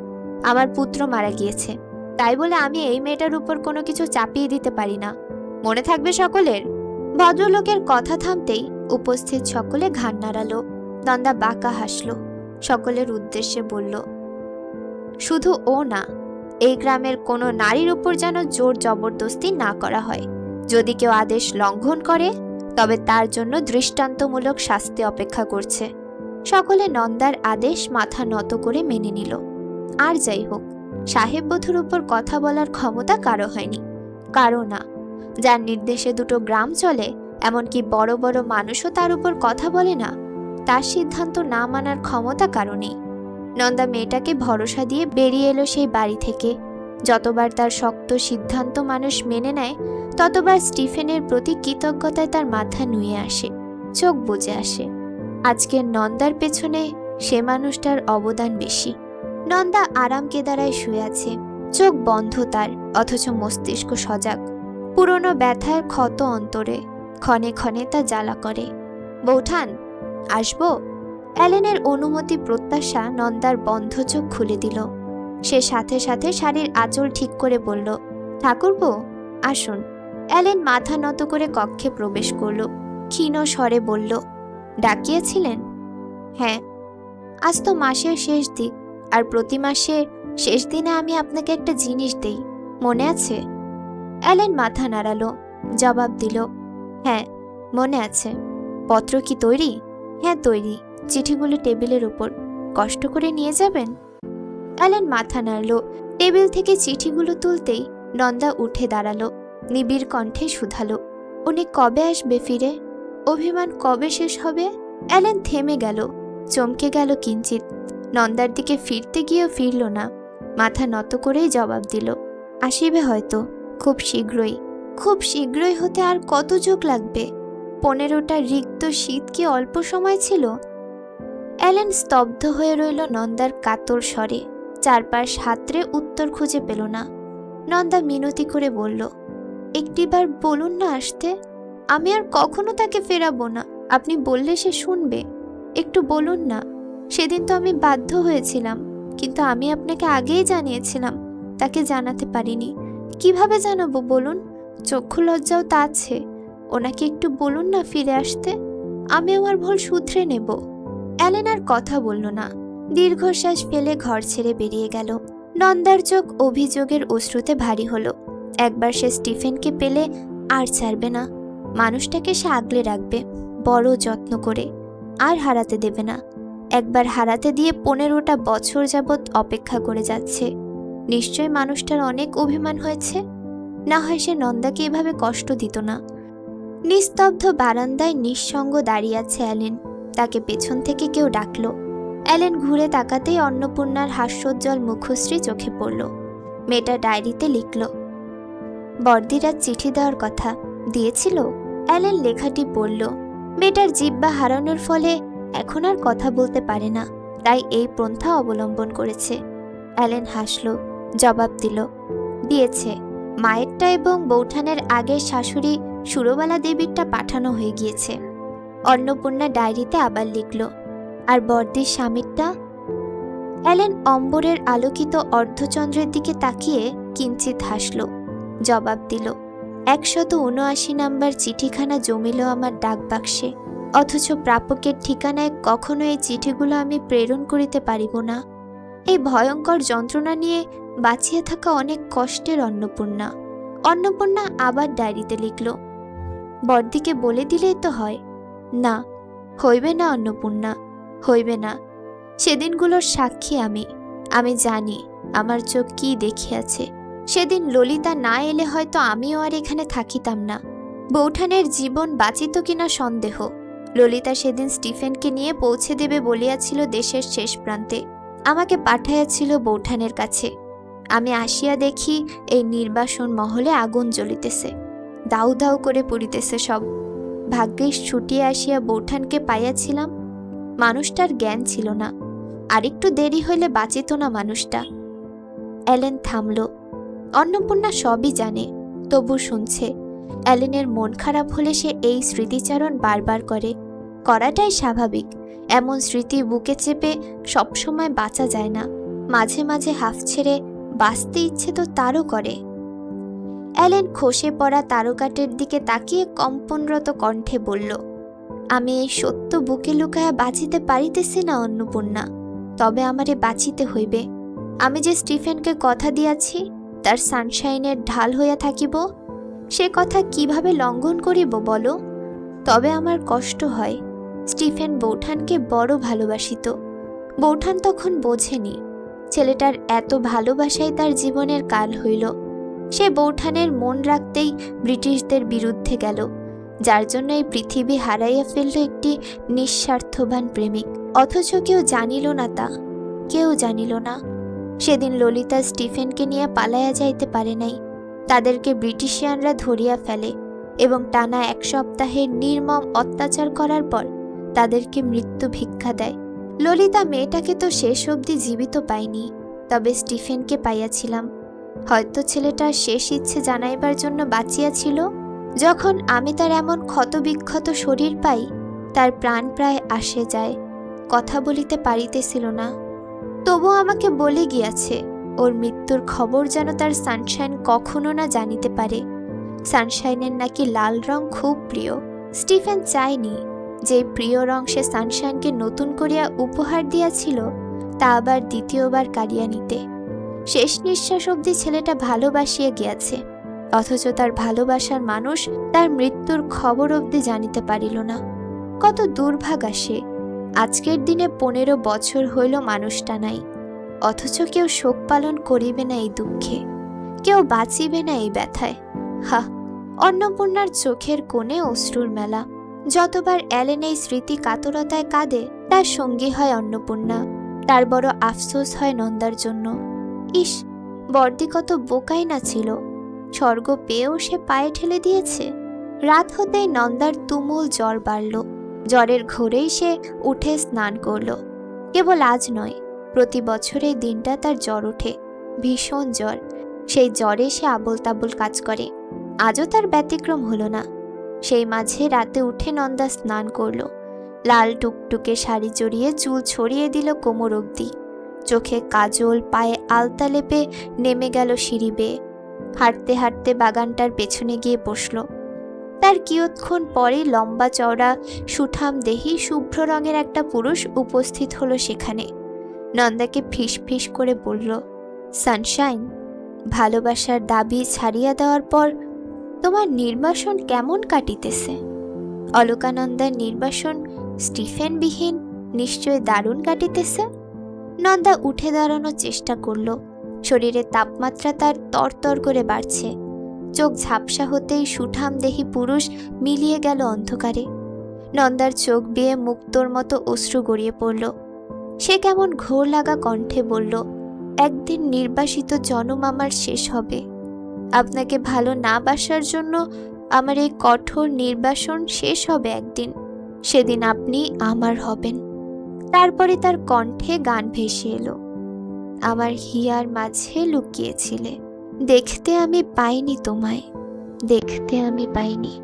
আমার পুত্র মারা গিয়েছে, তাই বলে আমি এই মেয়েটার উপর কোনো কিছু চাপিয়ে দিতে পারি না, মনে থাকবে সকলের। ভদ্রলোকের কথা থামতেই উপস্থিত সকলে ঘাড় নাড়ালো। নন্দা বাঁকা হাসল, সকলের উদ্দেশ্যে বলল, শুধু ও না, এই গ্রামের কোনো নারীর উপর যেন জোর জবরদস্তি না করা হয়। যদি কেউ আদেশ লঙ্ঘন করে তবে তার জন্য দৃষ্টান্তমূলক শাস্তি অপেক্ষা করছে। সকলে নন্দার আদেশ মাথা নত করে মেনে নিল। আর যাই হোক, সাহেব বধূর উপর কথা বলার ক্ষমতা কারো হয়নি, কারো না। যার নির্দেশে দুটো গ্রাম চলে, এমনকি বড় বড় মানুষও তার উপর কথা বলে না, তার সিদ্ধান্ত না মানার ক্ষমতা কারো নেই। নন্দা মেয়েটাকে ভরসা দিয়ে বেরিয়ে এলো সেই বাড়ি থেকে। যতবার তার শক্ত সিদ্ধান্ত মানুষ মেনে নেয়, ততবার স্টিফেনের প্রতি কৃতজ্ঞতায় তার মাথা নুয়ে আসে, চোখ বুজে আসে। আজকের নন্দার পেছনে সে মানুষটার অবদান বেশি। নন্দা আরাম কেদারায় শুয়ে আছে, চোখ বন্ধ তার, অথচ মস্তিষ্ক সজাগ। পুরনো ব্যথার ক্ষত অন্তরে ক্ষণে ক্ষণে তা জ্বালা করে। বৌঠান, আসবো? অ্যালেনের অনুমতি প্রত্যাশা নন্দার বন্ধ চোখ খুলে দিল। সে সাথে সাথে শাড়ির আঁচল ঠিক করে বলল, ঠাকুরপো আসুন। অ্যালেন মাথা নত করে কক্ষে প্রবেশ করল, ক্ষীণ স্বরে বলল, ডাকিয়েছিলেন? হ্যাঁ, আজ তো মাসের শেষ দিক, আর প্রতি মাসের শেষ দিনে আমি আপনাকে একটা জিনিস দেই, মনে আছে? অ্যালেন মাথা নাড়ালো, জবাব দিল, হ্যাঁ মনে আছে। পত্র কি তৈরি? হ্যাঁ তৈরি, চিঠিগুলো টেবিলের উপর, কষ্ট করে নিয়ে যাবেন? অ্যালেন মাথা নাড়ল। টেবিল থেকে চিঠিগুলো তুলতেই নন্দা উঠে দাঁড়ালো, নিবিড় কণ্ঠে শুধালো, উনি কবে আসবে ফিরে? অভিমান কবে শেষ হবে? অ্যালেন থেমে গেল, চমকে গেল কিঞ্চিত। নন্দার দিকে ফিরতে গিয়েও ফিরল না, মাথা নত করেই জবাব দিল, আসিবে হয়তো, খুব শীঘ্রই। খুব শীঘ্রই হতে আর কত যুগ লাগবে? 15টা রিক্ত শীত কি অল্প সময় ছিল? অ্যালেন স্তব্ধ হয়ে রইল নন্দার কাতর স্বরে, চারপাশ হাতড়ে উত্তর খুঁজে পেল না। নন্দা মিনতি করে বলল, একটিবার বলুন না আসতে, আমি আর কখনো তাকে ফেরাবো না, আপনি বললে সে শুনবে, একটু বলুন না। সেদিন তো আমি বাধ্য হয়েছিলাম, কিন্তু আমি আপনাকে আগেই জানিয়েছিলাম, তাকে জানাতে পারিনি। কিভাবে জানাবো বলুন? চক্ষু লজ্জাও তা আছে। ওনাকে একটু বলুন না ফিরে আসতে, আমি আমার ভুল শুধরে নেব। অ্যালেন আর কথা বলল না, দীর্ঘশ্বাস ফেলে ঘর ছেড়ে বেরিয়ে গেল। নন্দার চোখ অভিযোগের অশ্রুতে ভারী হলো। একবার সে স্টিফেনকে পেলে আর ছাড়বে না, মানুষটাকে সে আগলে রাখবে বড় যত্ন করে, আর হারাতে দেবে না। একবার হারাতে দিয়ে 15টা বছর যাবৎ অপেক্ষা করে যাচ্ছে। নিশ্চয় মানুষটার অনেক অভিমান হয়েছে, না হয় সে নন্দাকে এভাবে কষ্ট দিত না। নিস্তব্ধ বারান্দায় নিঃসঙ্গ দাঁড়িয়ে আছে অ্যালেন, তাকে পেছন থেকে কেউ ডাকল। অ্যালেন ঘুরে তাকাতেই অন্নপূর্ণার হাস্যোজ্জ্বল মুখশ্রী চোখে পড়ল। মেয়েটা ডায়েরিতে লিখল, বর্দিরাজ চিঠি দেওয়ার কথা দিয়েছিল। অ্যালেন লেখাটি পড়ল। মেয়েটার জিহ্বা হারানোর ফলে এখন আর কথা বলতে পারে না, তাই এই পন্থা অবলম্বন করেছে। অ্যালেন হাসল, জবাব দিল, দিয়েছে। মায়েরটা এবং বৌঠানের আগের শাশুড়ি সুরবালা দেবীরটা পাঠানো হয়ে গিয়েছে। অন্নপূর্ণা ডায়েরিতে আবার লিখল, আর বর্দির স্বামীরটা? অ্যালেন অম্বরের আলোকিত অর্ধচন্দ্রের দিকে তাকিয়ে কিঞ্চিত হাসল, জবাব দিল, 179 নাম্বার চিঠিখানা জমিল আমার ডাকবাক্সে, অথচ প্রাপকের ঠিকানায় কখনো এই চিঠিগুলো আমি প্রেরণ করিতে পারিব না। এই ভয়ঙ্কর যন্ত্রণা নিয়ে বাঁচিয়ে থাকা অনেক কষ্টের অন্নপূর্ণা। অন্নপূর্ণা আবার ডায়েরিতে লিখল, বর্দিকে বলে দিলেই তো হয়। না, হইবে না অন্নপূর্ণা, হইবে না। সেদিনগুলোর সাক্ষী আমি জানি আমার চোখ কি দেখিয়াছে। সেদিন ললিতা না এলে হয়তো আমিও আর এখানে থাকিতাম না। বৌঠানের জীবন বাঁচিত কিনা সন্দেহ। ললিতা সেদিন স্টিফেনকে নিয়ে পৌঁছে দেবে বলিয়াছিল দেশের শেষ প্রান্তে। আমাকে পাঠাইয়াছিল বৌঠানের কাছে। আমি আসিয়া দেখি এই নির্বাসন মহলে আগুন জ্বলিতেছে, দাউ দাউ করে পড়িতেছে সব। ভাগ্যিস ছুটিয়ে আসিয়া বৌঠানকে পাইয়াছিলাম। মানুষটার জ্ঞান ছিল না, আরেকটু দেরি হইলে বাঁচিত না মানুষটা। অ্যালেন থামল। অন্নপূর্ণা সবই জানে, তবু শুনছে। অ্যালেনের মন খারাপ হলে সে এই স্মৃতিচারণ বারবার করে, করাটাই স্বাভাবিক। এমন স্মৃতি বুকে চেপে সবসময় বাঁচা যায় না, মাঝে মাঝে হাফ ছেড়ে বাঁচতে ইচ্ছে তো তারও করে। অ্যালেন খসে পড়া তারকাটের দিকে তাকিয়ে কম্পনরত কণ্ঠে বলল, আমি এই সত্য বুকে লুকায়া বাঁচিতে পারিতেছি না অন্নপূর্ণা, তবে আমারে বাঁচিতে হইবে। আমি যে স্টিফেনকে কথা দিয়াছি তার সানশাইনের ঢাল হইয়া থাকিব, সে কথা কিভাবে লঙ্ঘন করিব বলো? তবে আমার কষ্ট হয়। স্টিফেন বৌঠানকে বড় ভালোবাসিত। বৌঠান তখন বোঝেনি ছেলেটার এত ভালোবাসাই তার জীবনের কাল হইল। সে বৌঠানের মন রাখতেই ব্রিটিশদের বিরুদ্ধে গেল, যার জন্য এই পৃথিবী হারাইয়া ফেলল একটি নিঃস্বার্থবান প্রেমিক। অথচ কেউ জানিল না, তা কেউ জানিল না। সেদিন ললিতা স্টিফেনকে নিয়ে পালাইয়া যাইতে পারে নাই। তাদেরকে ব্রিটিশিয়ানরা ধরিয়া ফেলে এবং টানা 1 সপ্তাহের নির্মম অত্যাচার করার পর তাদেরকে মৃত্যু ভিক্ষা দেয়। ললিতা মেয়েটাকে তো শেষ অবধি জীবিত পাইনি, তবে স্টিফেনকে পাইয়াছিলাম। হয়তো ছেলেটার শেষ ইচ্ছে জানাইবার জন্য বাঁচিয়াছিল। যখন আমি তার এমন ক্ষতবিক্ষত শরীর পাই, তার প্রাণ প্রায় আসে যায়। কথা বলিতে পারিতেছিল না, তবু আমাকে বলে গিয়াছে ওর মৃত্যুর খবর যেন তার সানশাইন কখনো না জানিতে পারে। সানশাইনের নাকি লাল রং খুব প্রিয়। স্টিফেন চায়নি যে প্রিয় রং সে সানশাইনকে নতুন করিয়া উপহার দিয়াছিল তা আবার দ্বিতীয়বার কাড়িয়া নিতে। শেষ নিঃশ্বাস অবধি ছেলেটা ভালোবাসিয়া গিয়াছে, অথচ তার ভালোবাসার মানুষ তার মৃত্যুর খবর অবধি জানিতে পারিল না। কত দুর্ভাগা সে! আজকের দিনে 15 বছর হইল মানুষটা নাই, অথচ কেউ শোক পালন করিবে না এই দুঃখে, কেউ বাঁচিবে না এই ব্যথায়। হা! অন্নপূর্ণার চোখের কোণে অশ্রুর মেলা। যতবার অ্যালেন এই স্মৃতি কাতরতায় কাঁদে, তার সঙ্গী হয় অন্নপূর্ণা। তার বড় আফসোস হয় নন্দার জন্য। ইস, বর্দি কত বোকাই না ছিল! স্বর্গ পেয়েও সে পায়ে ঠেলে দিয়েছে। রাত হতেই নন্দার তুমুল জ্বর বাড়ল। জ্বরের ঘোরেই সে উঠে স্নান করল। কেবল আজ নয়, প্রতি বছর এই দিনটা তার জ্বর ওঠে, ভীষণ জ্বর। সেই জ্বরে সে আবোল তাবোল কাজ করে। আজও তার ব্যতিক্রম হলো না। সেই মাঝে রাতে উঠে নন্দা স্নান করল। লাল টুকটুকে শাড়ি জড়িয়ে চুল ছড়িয়ে দিল কোমর অবধি। চোখে কাজল, পায়ে আলতা লেপে নেমে গেল সিঁড়ি বেয়ে। হাঁটতে হাঁটতে বাগানটার পেছনে গিয়ে বসল। তার কিয়ৎক্ষণ পরে লম্বা চওড়া সুঠাম দেহি শুভ্র রঙের একটা পুরুষ উপস্থিত হলো সেখানে। নন্দাকে ফিস ফিস করে বলল, সানশাইন, ভালোবাসার দাবি ছাড়িয়া দেওয়ার পর তোমার নির্বাসন কেমন কাটিতেছে? অলকানন্দার নির্বাসন স্টিফেনবিহীন নিশ্চয় দারুণ কাটিতেছে। নন্দা উঠে দাঁড়ানোর চেষ্টা করল। শরীরের তাপমাত্রা তার তরতর করে বাড়ছে। চোখ ঝাপসা হতেই সুঠাম দেহি পুরুষ মিলিয়ে গেল অন্ধকারে। নন্দার চোখ বেয়ে মুক্তোর মতো অশ্রু গড়িয়ে পড়ল। সে কেমন ঘোর লাগা কণ্ঠে বলল, একদিন নির্বাসিত জনম আমার শেষ হবে। আপনাকে ভালো না বাসার জন্য আমার এই কঠোর নির্বাসন শেষ হবে একদিন। সেদিন আপনি আমার হবেন। তারপরে তার কণ্ঠে গান ভেসে এলো, আমার হিয়ার মাঝে লুকিয়েছিলে, দেখতে আমি পাইনি তোমায়, দেখতে আমি পাইনি।